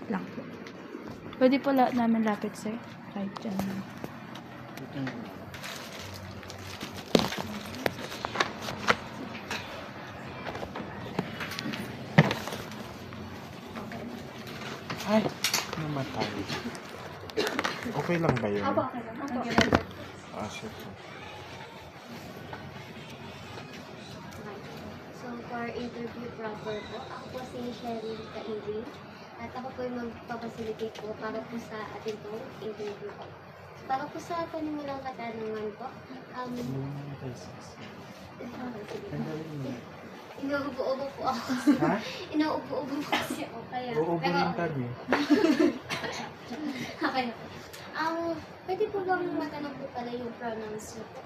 lang po. Pwede po namin lapit, sir. Kahit dyan. Ay, namatay. Okay lang ba yun? Opo, okay lang. Opo. Shit. So, for interview proper po, ako po si Sherry Kaili. At ako po yung magpapacilitate po para po sa ating po interview po. Para po sa kanilang katanungan po, inuubo-ubo po ako. Ha? Inuubo-ubo po kasi ako. Kaya, Uubunin kami. okay. Pwede po bang matanong po pala yung pronouns niyo po?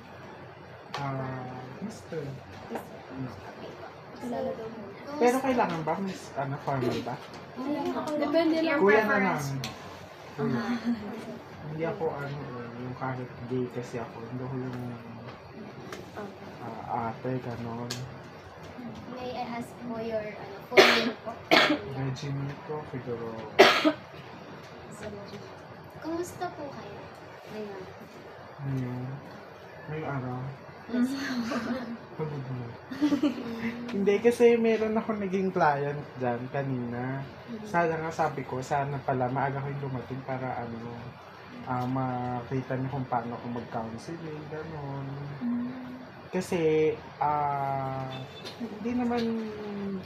Mister. Okay po. Kilala daw mo. Pero kailangan ba? Formal ba? Depende lang. Kuya na lang. Kuya. Hindi ako yung kahit gay kasi ako. Hindi ko yung ate, ganon. May I ask po your full name po? Regine ko, Figueroa. So, kumusta po kayo ngayon? Ngayong araw. Yes. Pagod mo. Hindi kasi meron ako naging client dyan kanina. Sana nga sabi ko, sana pala maaga ko yung dumating para makita niyo kung paano ako mag-counseling, gano'n. Kasi, hindi naman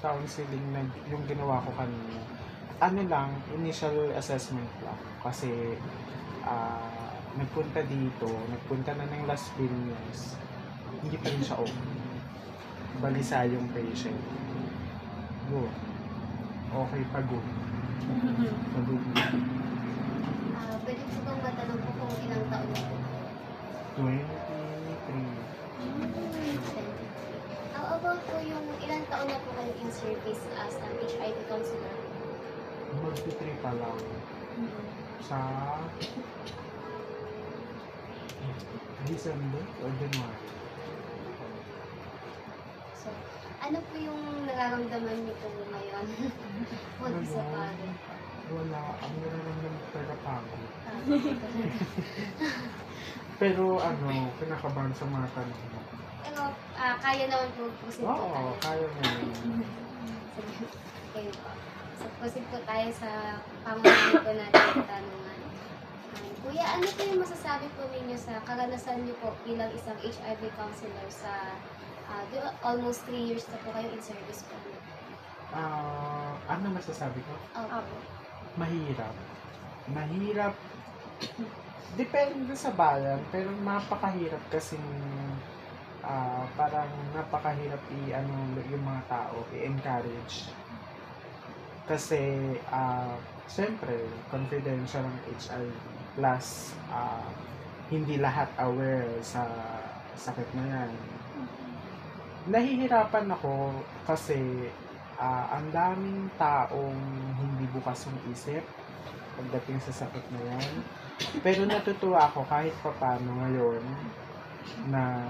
counseling na yung ginawa ko kanina. Ano lang, initial assessment lang. Kasi, nagpunta na ng Las Piñas. Hindi pa rin siya okay. Balisa yung patient. Go. Okay, pagod. Pagod na. Pwede po bang matanong po kung ilang taon na po? 23. How about po yung ilang taon na po kayo in service as an HIV counselor? Mag-3 pa lang. Sa December o January. So, ano po yung nararamdaman niyo po ngayon? Huwag sa pagod. Wala. Ang nararamdaman ko talaga pagod. Ah, Pero kinakabahan sa mga tanong mo. Pero, kaya naman po proceed po Oo, tayo. kaya mo yun. Okay po. So, proceed po tayo sa pamamagitan po natin ng tanungan. Kuya, ano po yung masasabi po ninyo sa karanasan niyo po bilang isang HIV counselor sa almost 3 years na po kayo in service po? Ano masasabi ko? Opo. Mahirap. Mahirap. Depende sa bayan, pero napakahirap kasi parang napakahirap yung mga tao i-encourage. Kasi siyempre, confidential ang HIV. Plus, hindi lahat aware sa sakit na yan. Nahihirapan ako kasi ang daming taong hindi bukas yung isip pagdating sa sakit na yan. Pero natutuwa ako kahit paano ngayon na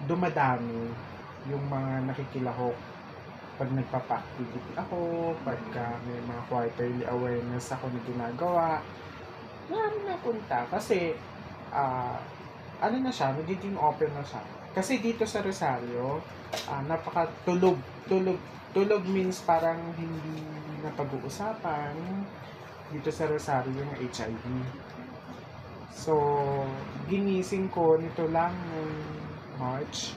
dumadami yung mga nakikilahok pag nagpapa-activity ako, pagka may mga quarterly awareness ako na ginagawa. Marami napunta kasi nagiging open na siya. Kasi dito sa Rosario, tulog means parang hindi na pag-uusapan dito sa Rosario yung HIV. So, ginising ko nito lang ng March.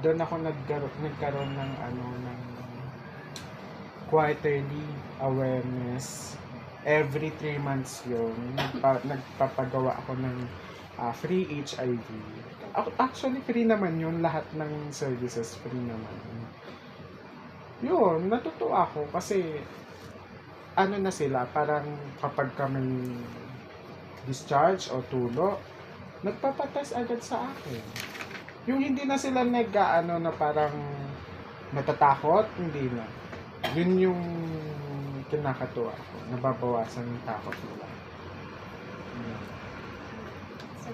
Doon ako nagkaroon ng ng quarterly awareness. Every 3 months yun. Nagpapagawa ako ng free HIV. Actually, free naman yun. Lahat ng services free naman. Yun, natutuwa ako kasi na sila, parang kapag kami discharge o tulo, nagpapatas agad sa akin. Yung hindi na sila na parang natatakot, hindi na. Yun yung kinakatuwa ko. Nababawasan yung takot nila. So,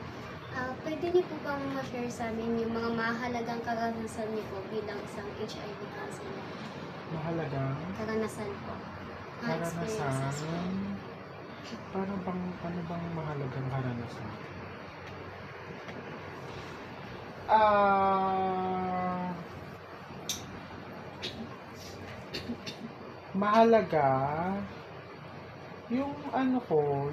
pwede niyo po bang ma-share sa amin yung mga mahalagang karanasan niyo po bilang isang HIV counselor? Mahalagang karanasan po. Mga experiences po. karanasan. Ano bang mahalagang karanasan? Mahalaga yung ano ko,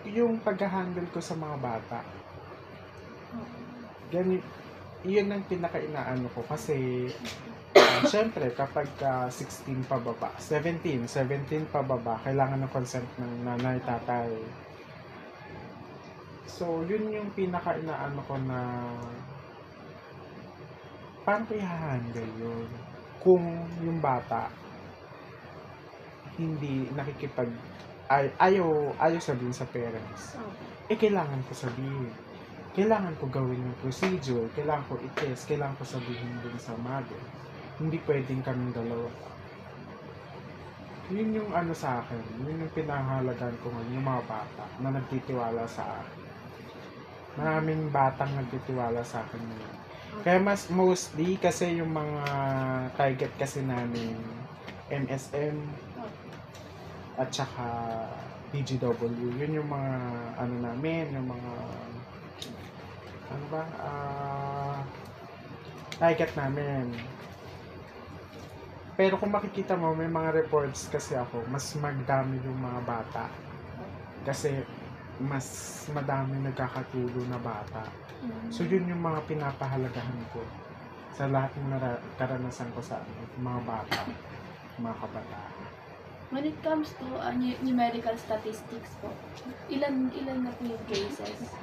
yung pag-handle ko sa mga bata. Ganit, yun ang pinaka-inaano ko kasi syempre kapag 16 pababa, 17 pababa, kailangan ng consent ng nanay, tatay. So, yun yung pinaka-inaano ko na paano ko i-handle yun? Kung yung bata hindi nakikipag ayaw sabihin sa parents, kailangan ko sabihin. Kailangan ko gawin yung procedure, kailangan ko i-test, kailangan ko sabihin din sa mother. Hindi pwedeng kaming dalawa. Yun yung ano sa akin, yun yung pinahalagan ko ngayon, yung mga bata na nagtitiwala sa akin. Maraming batang nagtitiwala sa akin ngayon. Kaya mas mostly kasi yung mga target kasi namin MSM at saka PGW, yun yung mga ano namin, yung mga target namin. Pero kung makikita mo, may mga reports kasi ako, mas magdami yung mga bata. Kasi mas madami nagkakatulo na bata. So yun yung mga pinapahalagahan ko sa lahat ng karanasan ko sa mga bata, mga kabataan. When it comes to numerical statistics po, ilan na po yung cases?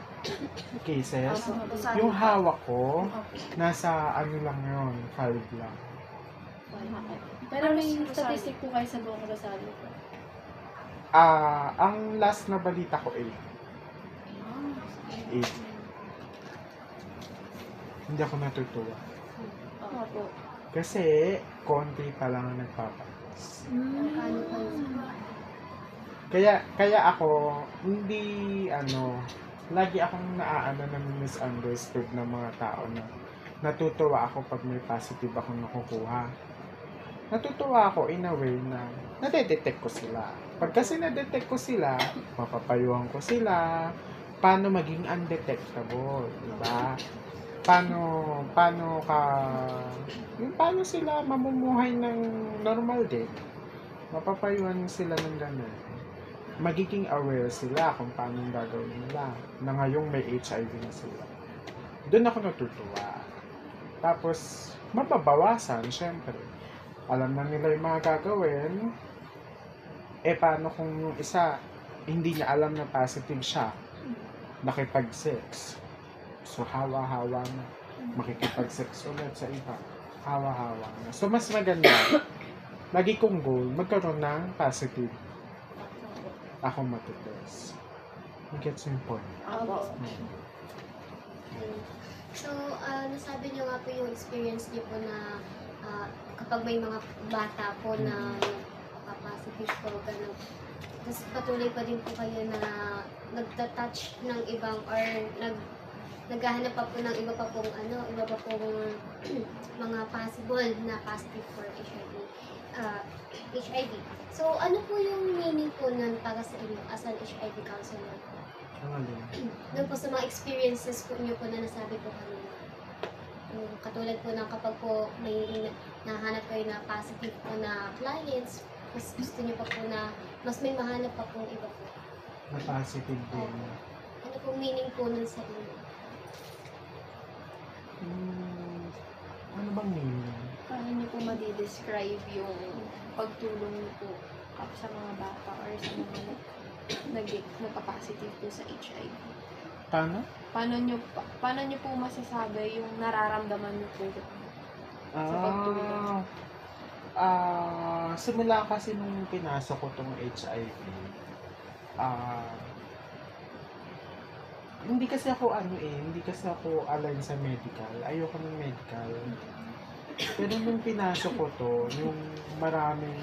Cases? Opo. Yung hawak ko, nasa ano lang yun, 5 lang. Pero may statistic po kayo sa buong Rosario po. Ang last na balita ko 8. 8. Hindi ako natutuwa. Opo. Kasi, konti pa lang ang nagpapatas. Ano po yun? Kaya ako, hindi, lagi akong na misunderstood ng mga tao na natutuwa ako pag may positive akong nakukuha. Natutuwa ako in a way na nadedetect ko sila. Pag kasi nadetect ko sila, mapapayuhan ko sila, paano maging undetectable, diba? Paano sila mamumuhay ng normal din. Mapapayuhan sila ng ganun. Magiging aware sila kung paano gagawin nila na ngayong may HIV na sila. Doon ako natutuwa. Tapos, mababawasan, syempre. Alam na nila yung mga gagawin. Paano kung yung isa, hindi niya alam na positive siya, nakipag-sex. So, hawa-hawa na. Makikipag-sex ulit sa iba. Hawa-hawa na. So, mas maganda. Lagi kong goal, magkaroon ng positive. Ako matutest. Gets yung point. Opo. So, nasabi niyo nga po yung experience niyo po na kapag may mga bata po na positive po, gano'n. Tapos patuloy pa din po kayo na nagta-touch ng ibang or naghahanap pa po ng iba pa pong mga possible na positive for HIV. So, ano po yung meaning po nun para sa inyo as an HIV counselor po? Doon po sa mga experiences po niyo po na nasabi po kanina. Katulad po ng kapag po may nahanap kayo na positive po na clients, mas gusto niyo pa po na mas may mahanap pa pong iba po. Na positive din. Ano po meaning po nun sa inyo? Ano bang meaning? Paano niyo po ma-describe yung pagtulong niyo po sa mga bata or sa mga nagpa-positive po sa HIV? Paano? Paano niyo po masasabi yung nararamdaman niyo po sa pagtulong? Simula kasi nung pinasok ko tong HIV, hindi kasi ako align sa medical. Ayoko ng medical. Pero nung pinasok ko to, yung maraming,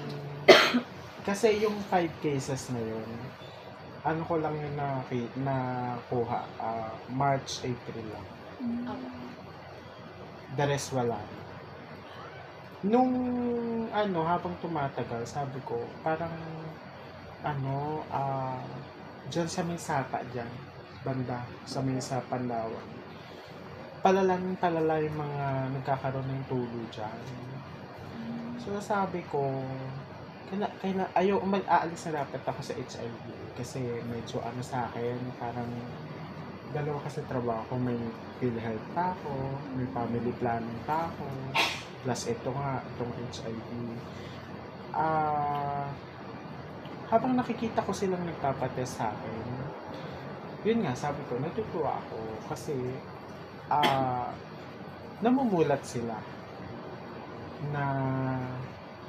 kasi yung 5 cases na yun, ano ko lang yung nakuha, March, April lang. The rest wala. Nung habang tumatagal, sabi ko, parang ano, dyan sa may sapa dyan, banda, sa may sa Pandawan. Palala yung mga nagkakaroon ng tulo dyan. So sabi ko, aalis na dapat ako sa HIV kasi medyo sa akin, parang dalawa kasi trabaho ko, may PhilHealth pa ako, may family planning pa ako, plus ito nga, itong HIV. Habang nakikita ko silang nagpapatest sa akin, yun nga, sabi ko, natutuwa ako kasi namumulat sila na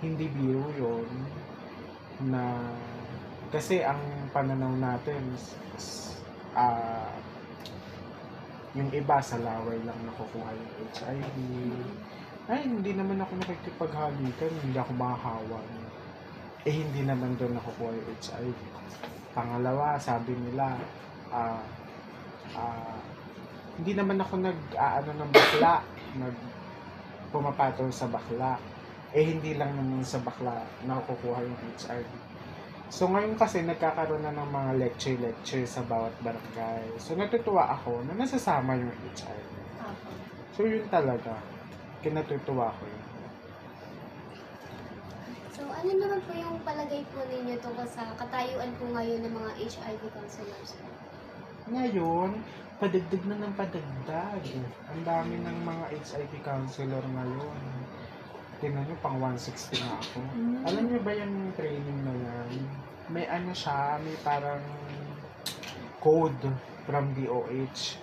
hindi biro yun, na kasi ang pananaw natin yung iba sa laway lang nakukuha yung HIV. Ay, hindi naman ako nakikipaghalikan, hindi ako makahawan. Hindi naman doon nakukuha yung HIV. Pangalawa, sabi nila, hindi naman ako ng bakla, pumapatol sa bakla. Hindi lang naman sa bakla nakukuha yung HIV. So ngayon kasi nagkakaroon na ng mga lecture sa bawat barangay. So natutuwa ako na nasasama yung HIV. So yun talaga, kinatutuwa ko yun. So, ano naman po yung palagay po ninyo tungkol sa katayuan po ngayon ng mga HIV counselors? Ngayon, padagdag na ng padagdag. Ang dami ng mga HIV counselor ngayon. Tingnan nyo, pang 160 na ako. Alam nyo ba yung training na yan? May siya, may parang code from DOH.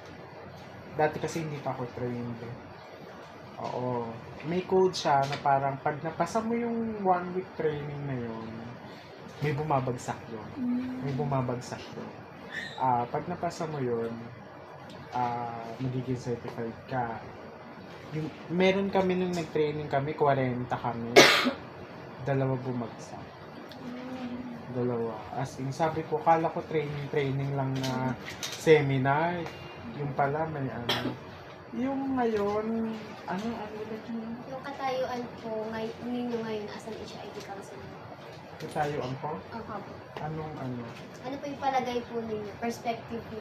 Dati kasi hindi pa ako trained. Oo. May code siya na parang pag napasa mo yung 1 week training na yun, may bumabagsak yun. May bumabagsak yun. Pag napasa mo yun, magiging certified ka. Meron kami nung nag-training kami, 40 kami. Dalawa bumagsak. Dalawa. As in, sabi ko, kala ko training lang na seminar. Yung pala, may Yung ngayon, ulit yun? Yung katayuan po ninyo ngayon as an HIV counselor? Katayuan po? Opo. Anong Ano po yung palagay po ninyo? Perspective po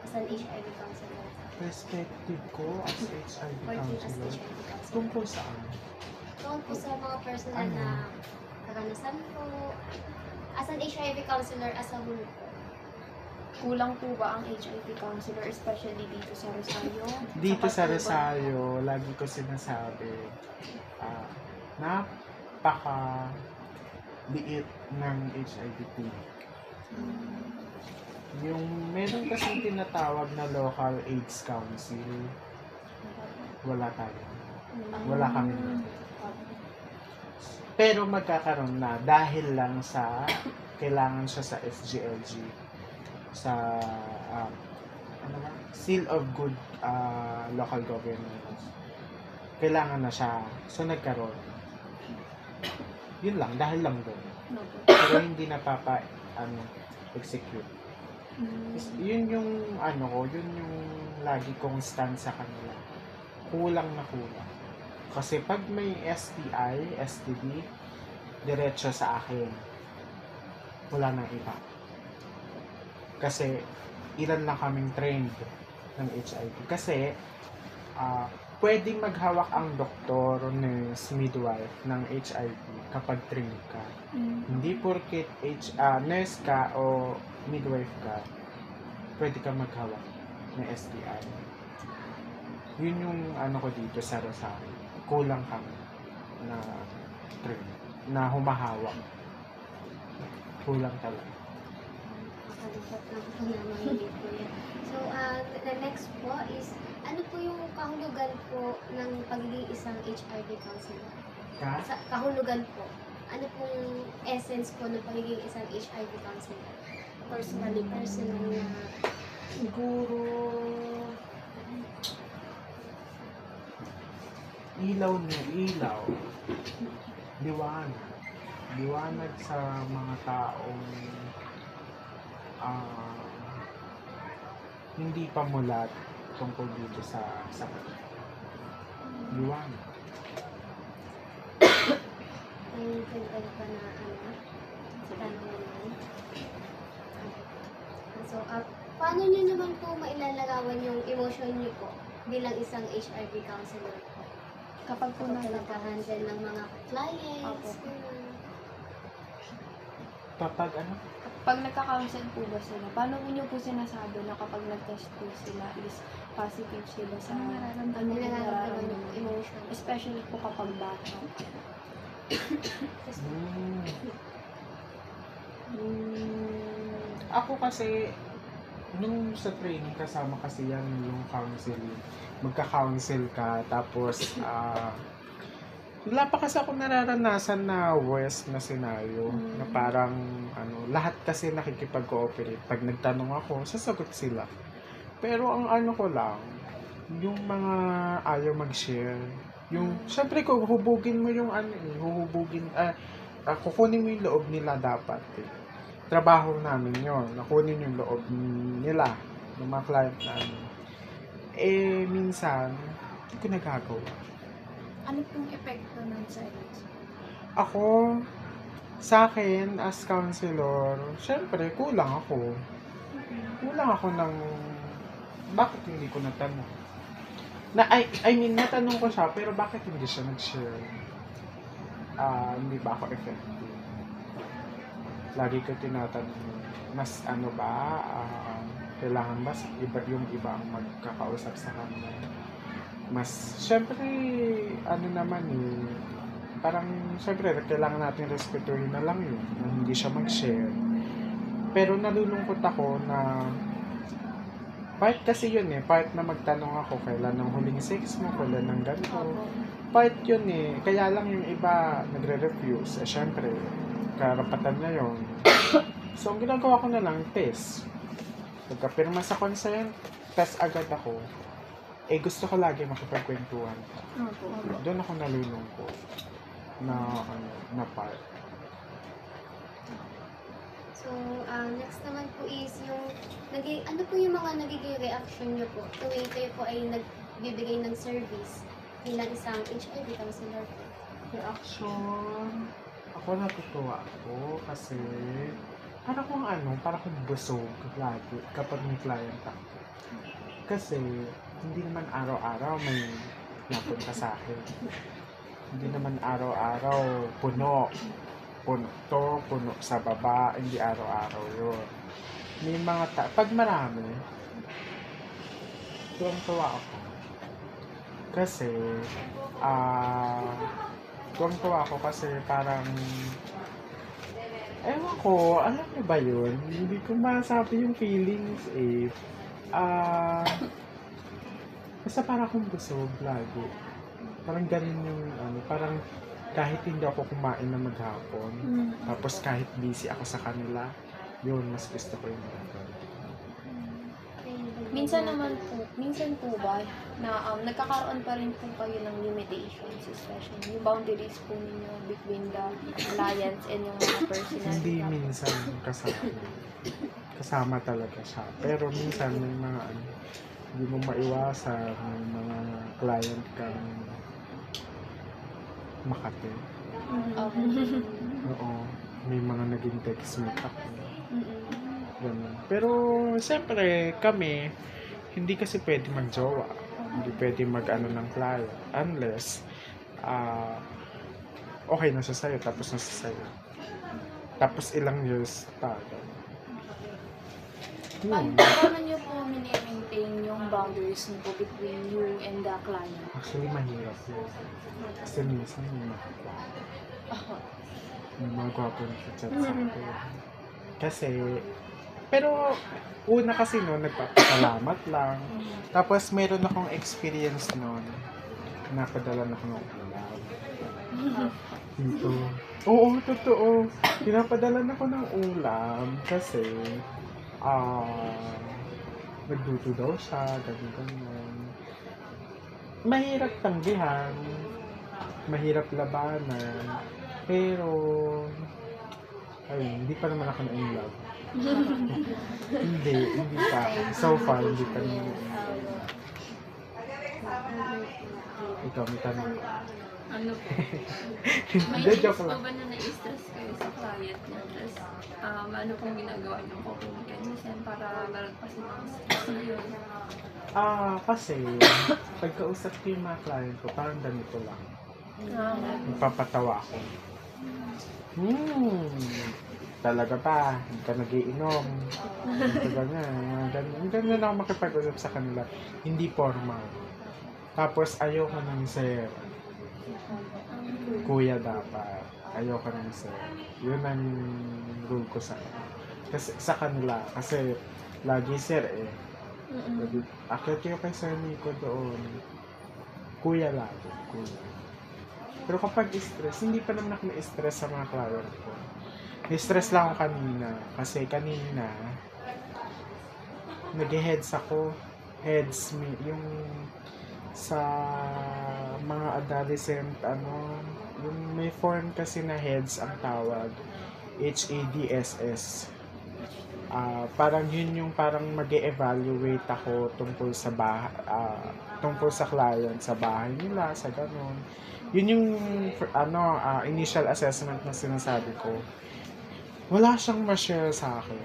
as an HIV counselor? perspective ko as HIV Working as counselor? HIV counselor? Tungkol saan? Tungkol po sa mga personal Ano? na karanasan po. As an HIV counselor, as a whole po. Kulang po ba ang HIV counselor, especially dito sa Rosario? Dito sa Sapat po ba? Rosario, lagi ko sinasabi, napaka liit ng HIV clinic. Yung meron kasing tinatawag na local AIDS council, wala tayo. Wala kami. Pero magkakaroon na dahil lang sa kailangan siya sa SGLG, sa Seal of Good Local Governance. Kailangan na siya. So nagkaroon. Yun lang, dahil lang doon. Pero hindi execute. Yun yung yun yung lagi kong stand sa kanila. Kulang na kulang. Kasi pag may STI, STD, diretso sa akin. Wala nang iba. Kasi ilan lang kaming trained ng HIV. Kasi pwedeng maghawak ang doktor, nurse, midwife ng HIV kapag trained ka. Hindi porket nurse ka o midwife ka, pwede ka maghawak ng STI. Yun yung ko dito sa Rosario. Kulang kami na trained, na humahawak. Kulang talaga. Nakalipat na po naman po yan. So, the next po is, ano po yung kahulugan po ng pagiging isang HIV counselor? Kahulugan po. Ano pong essence po ng pagiging isang HIV counselor? Personal na. Siguro ilaw. Liwanag sa mga taong hindi pa mulat tungkol dito sa sakit. Liwanag. kayo pa na tanong. So, paano nyo naman po mailalarawan yung emotion nyo po bilang isang HIV counselor po? Kapag po Kapag nag-handle ng mga clients, Opo. Kapag ano? Pag nagka-counsel po ba sila, paano po niyo po sinasabi na kapag nag-test po sila is positive sila sa ano nararamdaman yung nararamdaman? emotion? Especially po kapag bata. Ako kasi, nung sa training kasama kasi yan yung counseling. Magka-counsel ka, tapos wala pa kasi ako nararanasan na worst na scenario na parang lahat kasi nakikipag-cooperate. Pag nagtanong ako, sasagot sila. Pero ang ano ko lang, yung mga ayaw mag-share. Yung, syempre kung hubugin mo yung kukunin mo yung loob nila dapat. Trabaho namin yon, nakunin yung loob nila, ng mga client namin. Minsan, hindi ko nagagawa. Ano pong epekto ng silence? Ako, sa akin, as counselor, syempre, kulang ako. Kulang ako ng, bakit hindi ko natanong? I mean, natanong ko siya, pero bakit hindi siya nag-share? Hindi ba ako effective? Lagi ko tinatanong, mas ano ba, kailangan ba yung iba ang magkakausap sa kanya? Mas, syempre, parang, syempre, kailangan natin respetuhin na lang yun, na hindi siya mag-share. Pero nalulungkot ako na, part kasi yun part na magtanong ako, kailan ng huling sex mo, kailan ng ganito. Part yun kaya lang yung iba nagre-refuse. Syempre, karapatan na yun. So, ang ginagawa ko na lang, test. Pagkapirma sa consent, test agad ako. Gusto ko lagi makipagkwentuhan. Doon ako nalulungkot na part. So, next naman po is yung, ano po yung mga nagiging reaction nyo po tuwing kayo po ay nagbibigay ng service bilang isang HIV counselor po? Reaction. Ako natutuwa ako kasi parang kung busog lagi kapag may client ako. Kasi hindi naman araw-araw may napunta sa akin. Hindi naman araw-araw puno sa baba, hindi araw-araw yun. May mga pag marami, tuwang-tuwa ako. Kasi, tuwang-tuwa ako kasi parang, ewan ko, alam mo ba yun? Hindi ko masabi yung feelings basta parang akong busog lagi. Parang ganun yung, parang kahit hindi ako kumain na maghapon, tapos kahit busy ako sa kanila, yun, mas gusto ko yung gagawin. Minsan po ba, na nagkakaroon pa rin po kayo ng limitations, especially yung boundaries po ninyo between the clients and yung mga personal? Hindi minsan kasama talaga siya. Pero minsan may mga hindi mo maiwasan, may mga client kang Makati. Oo. May mga naging text meet ako. Ganun. Pero, siyempre, kami, hindi kasi pwede mag-jowa. Hindi pwede mag-ano ng client. Unless, okay na siya sa'yo, tapos na siya sa'yo. Tapos ilang years tayo. Paano nyo po mini-maintain yung boundaries niyo po between you and the client? Actually, mahirap yun. Kasi minsan may mga gwapo na chat sa akin. Kasi, pero, una kasi nagpapasalamat lang. Tapos, meron akong experience noon. Napadalan ako ng ulam. Dito. Oo, totoo. Pinapadalan ako ng ulam kasi, nagluto daw siya, ganun. Mahirap tanggihan, mahirap labanan, pero, ayun, hindi pa naman ako na-in love. hindi pa. So far, hindi pa naman na-in love. Ikaw, may tanong. Ano po? Hindi, joke lang. May ba na naisip diet niyo? Tapos, ano pong ginagawa niyo coping mechanism para meron pa silang stress ngayon? Kasi, pagkausap ko yung mga client ko, parang ganito lang. Magpapatawa ako. Talaga pa, hindi ka nagiinom. Ganito, ganyan. Ganyan ako makipag-usap sa kanila. Hindi formal. Tapos, ayoko ng sir. Kuya dapat. Ayoko ng sir. Yun ang rule ko sa kanila. Kasi, lagi sir eh. Akit kayo kay Sir Nico doon. Kuya lagi. Kuya. Pero kapag stress, hindi pa naman ako na-stress sa mga client ko. Na-stress lang ako kanina. Kasi kanina, nag-heads ako. Heads me. Yung sa mga adolescent, yung may form kasi na heads ang tawag. HADSS. Parang yun yung parang mag-e-evaluate ako tungkol sa tungkol sa client, sa bahay nila, sa ganun. Yun yung initial assessment na sinasabi ko. Wala siyang ma-share sa akin.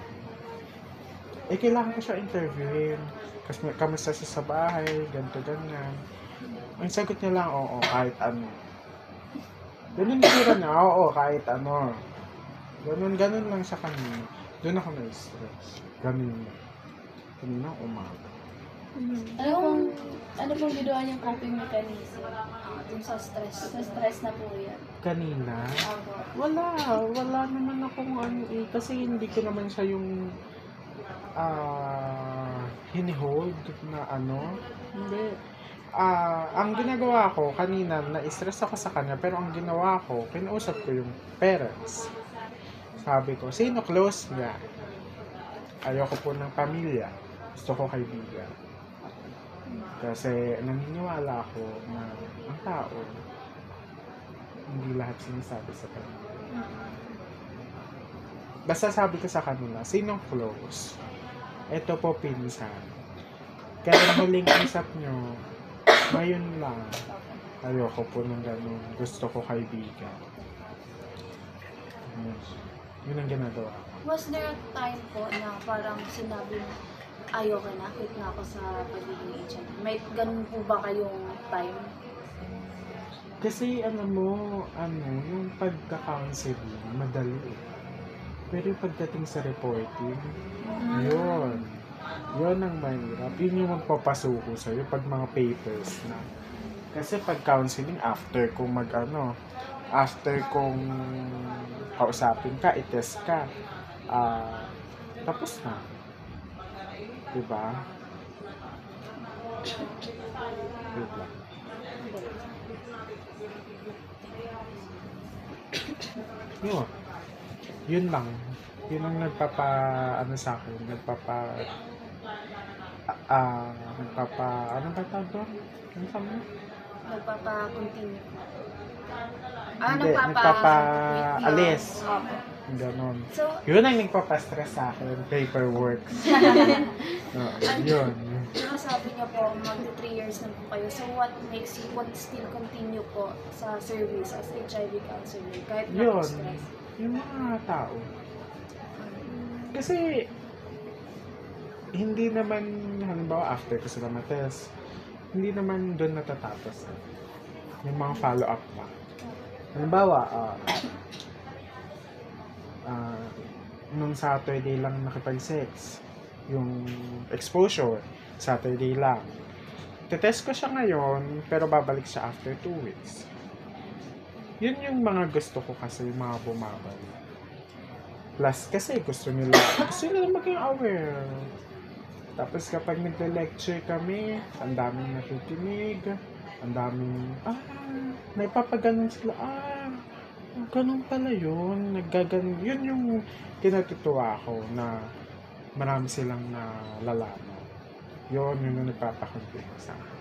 Kailangan ko siya interviewin. Kasi kamusta siya sa bahay, ganito, ganyan. Ang sagot niya lang, oo, kahit ano. Ganun yung niya, oo, kahit ano. Ganun lang siya kanina. Doon ako na-stress. Kanina umaga. Ano pong ginawa niyang coping mechanism? Dun sa stress. Sa stress na po yan. Kanina? Wala naman akong kasi hindi ko naman siya yung hinihold na hindi. Ang ginagawa ko kanina, na-stress ako sa kanya, pero ang ginawa ko, kinausap ko yung parents. Sabi ko, sino close niya? Ayoko po ng pamilya. Gusto ko kaibigan. Kasi naniniwala ako na ang tao, hindi lahat sinasabi sa kanila. Basta sabi ko sa kanila, sinong close? Ito po pinsan. Kaya huling usap nyo, ngayon lang. Ayoko po ng ganun. Gusto ko kaibigan. Yun ang ginagawa. Was there a time po na parang sinabi mo, ayoko na, quit na ako sa pagiging agent? May ganun po ba kayong time? Kasi yung pagka-counseling, madali eh. Pero yung pagdating sa reporting, yun ang mahirap. Yun yung magpapasuko sa'yo pag mga papers na. Kasi pag counseling, after kung kausapin ka, i-test ka, tapos na. Diba? Wait lang. Yun lang. Yun ang sa akin, ano ba tawag doon? Ano sabi mo? Nagpapa-continue. Hindi, nagpapa-alis. Opo. Ganon. So, Yun ang nagpapa-stress sa akin, paperwork. Yun. yung sabi niyo po, mag-3 years na po kayo. So, what makes you still continue po sa service as HIV counselor? Kahit na Yun. stress? Yung mga tao. Kasi, hindi naman, halimbawa, after ko sila matest, hindi naman doon natatapos. Yung mga follow-up pa. Halimbawa, nung Saturday lang nakipag-sex, yung exposure, Saturday lang. Tetest ko siya ngayon, pero babalik siya after 2 weeks. Yun yung mga gusto ko kasi, yung mga bumabalik. Plus, kasi gusto nila maging aware. Tapos kapag nagle-lecture kami, ang daming nakikinig, ang daming, naipapaganon sila, ganun pala yun, yun yung kinatutuwa ko na marami silang nalalaman. Yun yung nagpapakunti sa akin.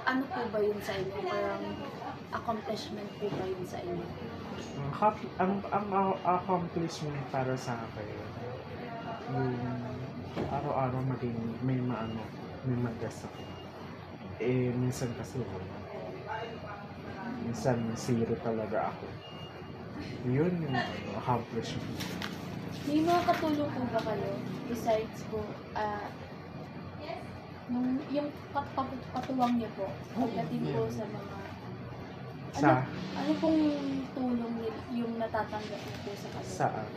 Ano po ba yun sa inyo? Parang accomplishment po ba yun sa inyo? Ang accomplishment para sa akin, yung araw-araw maging may mag-guess ako. Minsan kasi, minsan zero talaga ako. Yun yung accomplishment. May mga katulong po ba kayo besides po, yung katuwang niyo po, pagdating po sa mga, Sa, ano pong tulong yung natatanggap niyo po sa kanila? saan?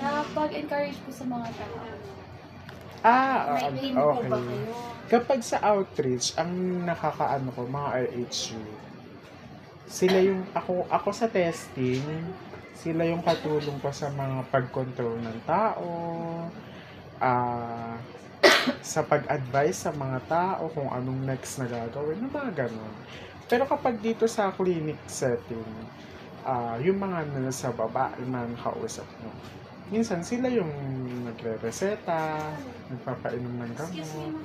Sa pag-encourage po sa mga tao. May team po ba okay. kayo? Kapag sa outreach, ang nakakaano ko, mga RHU, sila yung, ako sa testing, sila yung katulong ko sa mga pag-control ng tao, sa pag-advise sa mga tao kung anong next na gagawin, yung mga ganun. Pero kapag dito sa clinic setting, yung mga nasa baba, yung mga nakausap mo, minsan sila yung nagre-reseta, nagpapainom ng gamot,